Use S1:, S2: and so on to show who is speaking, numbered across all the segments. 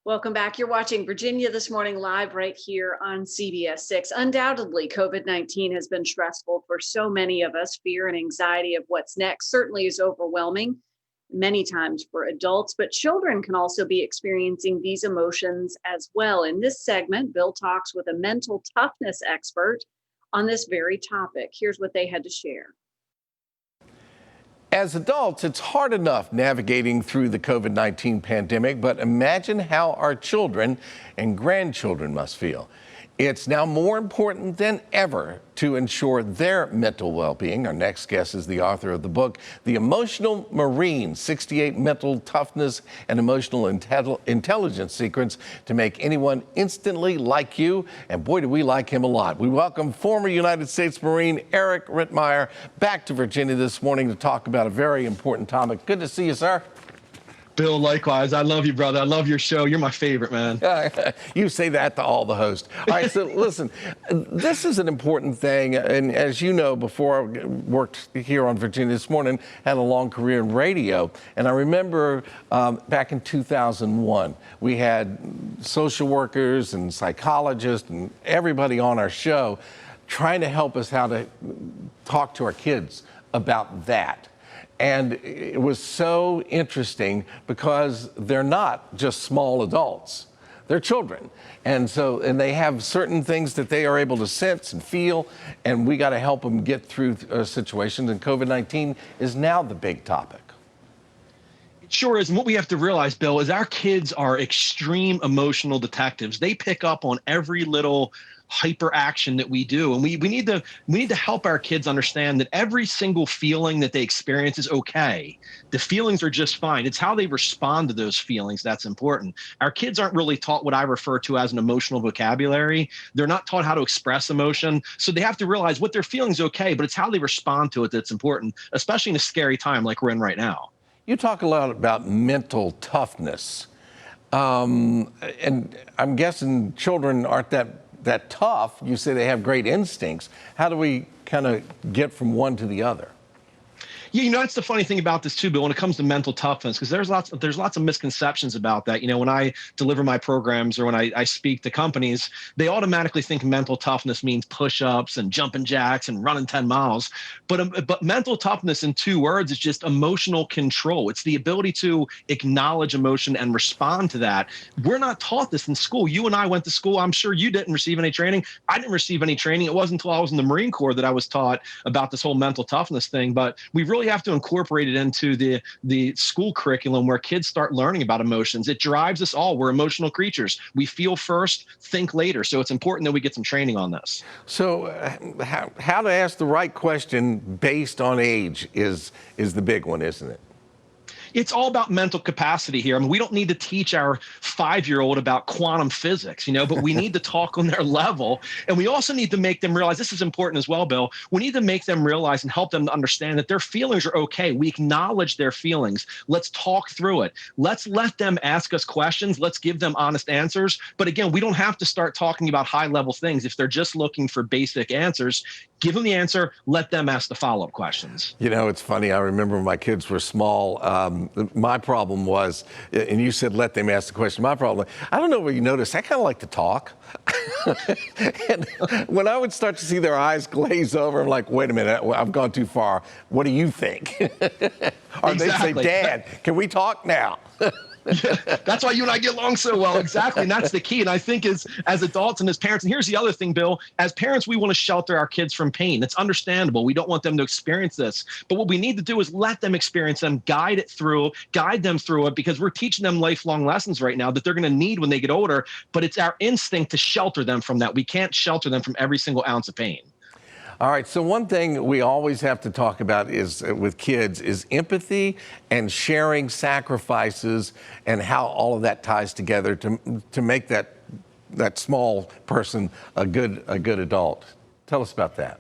S1: Welcome back. You're watching Virginia This Morning live right here on CBS 6. Undoubtedly, COVID-19 has been stressful for so many of us. Fear and anxiety of what's next certainly is overwhelming many times for adults, but children can also be experiencing these emotions as well. In this segment, Bill talks with a mental toughness expert on this very topic. Here's what they had to share.
S2: As adults, it's hard enough navigating through the COVID-19 pandemic, but imagine how our children and grandchildren must feel. It's now more important than ever to ensure their mental well-being. Our next guest is the author of the book, The Emotional Marine, 68 Mental Toughness and Emotional Intelligence Secrets to Make Anyone Instantly Like You. And boy, do we like him a lot. We welcome former United States Marine Eric Rittmeyer back to Virginia this morning to talk about a very important topic. Good to see you, sir.
S3: Bill, likewise. I love you, brother. I love your show. You're my favorite, man.
S2: You say that to all the hosts. All right, so listen, this is an important thing. And as you know, before I worked here on Virginia This Morning, had a long career in radio. And I remember back in 2001, we had social workers and psychologists and everybody on our show trying to help us how to talk to our kids about that. And it was so interesting because they're not just small adults, they're children. And they have certain things that they are able to sense and feel, and we got to help them get through situations. And COVID-19 is now the big topic.
S3: It sure is. And what we have to realize, Bill, is our kids are extreme emotional detectives. They pick up on every little hyper action that we do. And we need to help our kids understand that every single feeling that they experience is okay. The feelings are just fine. It's how they respond to those feelings that's important. Our kids aren't really taught what I refer to as an emotional vocabulary. They're not taught how to express emotion. So they have to realize what they're feeling is okay, but it's how they respond to it that's important, especially in a scary time like we're in right now.
S2: You talk a lot about mental toughness. And I'm guessing children aren't that tough. You say they have great instincts. How do we kind of get from one to the other?
S3: Yeah, that's the funny thing about this too, Bill, when it comes to mental toughness, because there's lots of misconceptions about that. When I deliver my programs or when I speak to companies, they automatically think mental toughness means push-ups and jumping jacks and running 10 miles. But mental toughness in 2 words is just emotional control. It's the ability to acknowledge emotion and respond to that. We're not taught this in school. You and I went to school. I'm sure you didn't receive any training. I didn't receive any training. It wasn't until I was in the Marine Corps that I was taught about this whole mental toughness thing. But we really have to incorporate it into the school curriculum where kids start learning about emotions. It drives us all. We're emotional creatures. We feel first, think later. So it's important that we get some training on this.
S2: So how to ask the right question based on age is the big one, isn't it?
S3: It's all about mental capacity here. I mean, we don't need to teach our 5-year-old about quantum physics, but we need to talk on their level. And we also need to make them realize, this is important as well, Bill, we need to make them realize and help them to understand that their feelings are okay. We acknowledge their feelings. Let's talk through it. Let's let them ask us questions. Let's give them honest answers. But again, we don't have to start talking about high-level things. If they're just looking for basic answers, give them the answer, let them ask the follow-up questions.
S2: It's funny. I remember when my kids were small, my problem was, and you said let them ask the question, my problem, I don't know where you noticed, I kind of like to talk. And when I would start to see their eyes glaze over, I'm like, wait a minute, I've gone too far. What do you think? Or
S3: Exactly.
S2: They say, Dad, can we talk now?
S3: That's why you and I get along so well. Exactly. And that's the key. And I think as adults and as parents, and here's the other thing, Bill, as parents, we want to shelter our kids from pain. It's understandable. We don't want them to experience this. But what we need to do is let them experience them, guide them through it, because we're teaching them lifelong lessons right now that they're going to need when they get older. But it's our instinct to shelter them from that. We can't shelter them from every single ounce of pain.
S2: All right, so one thing we always have to talk about is with kids is empathy and sharing sacrifices and how all of that ties together to make that small person a good adult. Tell us about that.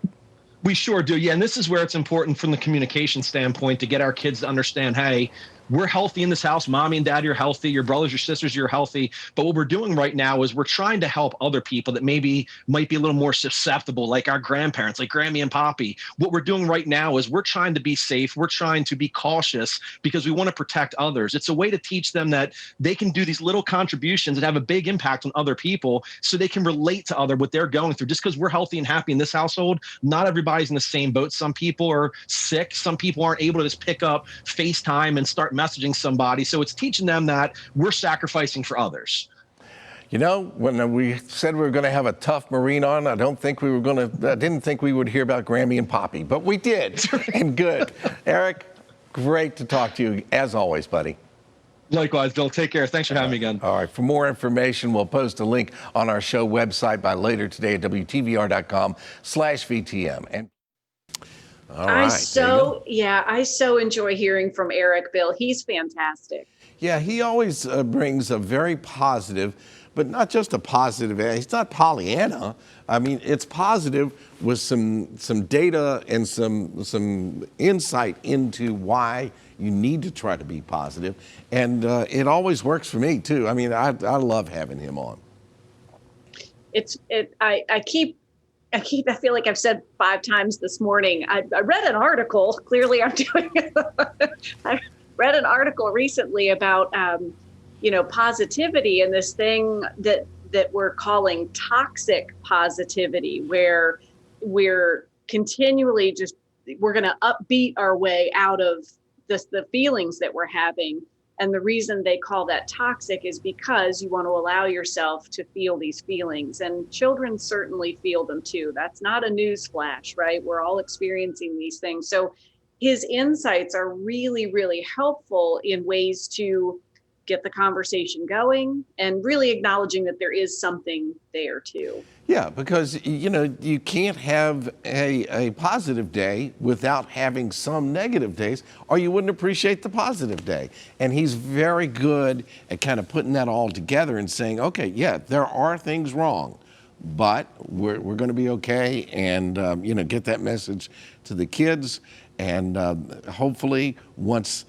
S3: We sure do. Yeah. And this is where it's important from the communication standpoint to get our kids to understand, hey, we're healthy in this house. Mommy and daddy are healthy. Your brothers, your sisters, you're healthy. But what we're doing right now is we're trying to help other people that maybe might be a little more susceptible, like our grandparents, like Grammy and Poppy. What we're doing right now is we're trying to be safe. We're trying to be cautious because we want to protect others. It's a way to teach them that they can do these little contributions that have a big impact on other people so they can relate to what they're going through. Just because we're healthy and happy in this household, not everybody's in the same boat. Some people are sick. Some people aren't able to just pick up FaceTime and start messaging somebody. So it's teaching them that we're sacrificing for others.
S2: You know, when we said we were going to have a tough Marine on, I didn't think we would hear about Grammy and Poppy, but we did. And good. Eric, great to talk to you as always, buddy.
S3: Likewise, Bill. Take care. Thanks for having me again.
S2: All right. For more information, we'll post a link on our show website by later today at WTVR.com/VTM. And all right,
S1: I so enjoy hearing from Eric, Bill. He's fantastic.
S2: Yeah, he always brings a very positive, but not just a positive. He's not Pollyanna. I mean, it's positive with some data and some insight into why you need to try to be positive, and it always works for me too. I mean, I love having him on.
S1: I feel like I've said 5 times this morning. I read an article. Clearly, I'm doing it. I read an article recently about, positivity and this thing that we're calling toxic positivity, where we're continually we're going to upbeat our way out of the feelings that we're having. And the reason they call that toxic is because you want to allow yourself to feel these feelings. And children certainly feel them too. That's not a news flash, right? We're all experiencing these things. So his insights are really, really helpful in ways to get the conversation going and really acknowledging that there is something there too.
S2: Yeah, because, you can't have a positive day without having some negative days, or you wouldn't appreciate the positive day. And he's very good at kind of putting that all together and saying, okay, yeah, there are things wrong, but we're going to be okay, and, get that message to the kids. And hopefully once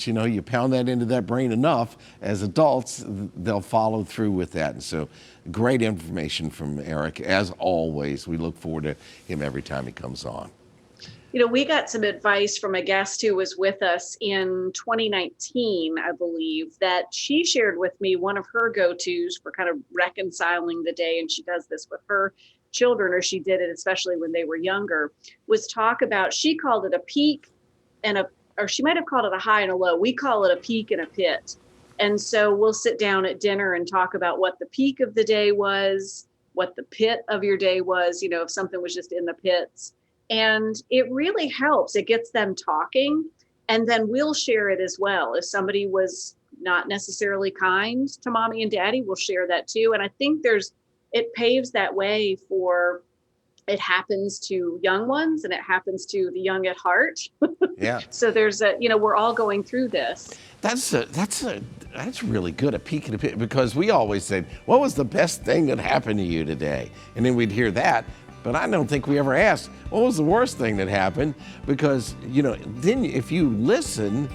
S2: you pound that into that brain enough, as adults, they'll follow through with that. And so great information from Eric. As always, we look forward to him every time he comes on.
S1: We got some advice from a guest who was with us in 2019, I believe, that she shared with me one of her go-tos for kind of reconciling the day. And she does this with her children, or she did it especially when they were younger, was talk about, she called it a peak or she might have called it a high and a low. We call it a peak and a pit. And so we'll sit down at dinner and talk about what the peak of the day was, what the pit of your day was, if something was just in the pits. And it really helps. It gets them talking. And then we'll share it as well. If somebody was not necessarily kind to mommy and daddy, we'll share that too. And I think it paves that way for, it happens to young ones and it happens to the young at heart.
S2: Yeah.
S1: So there's we're all going through this.
S2: That's really good, a peek and a pit, because we always said, what was the best thing that happened to you today? And then we'd hear that. But I don't think we ever asked, what was the worst thing that happened? Because, then if you listen,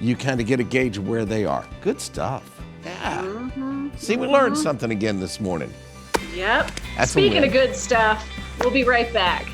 S2: you kind of get a gauge of where they are. Good stuff. Yeah. Mm-hmm. See, we learned something again this morning.
S1: Yep.
S2: That's
S1: Speaking of good stuff, we'll be right back.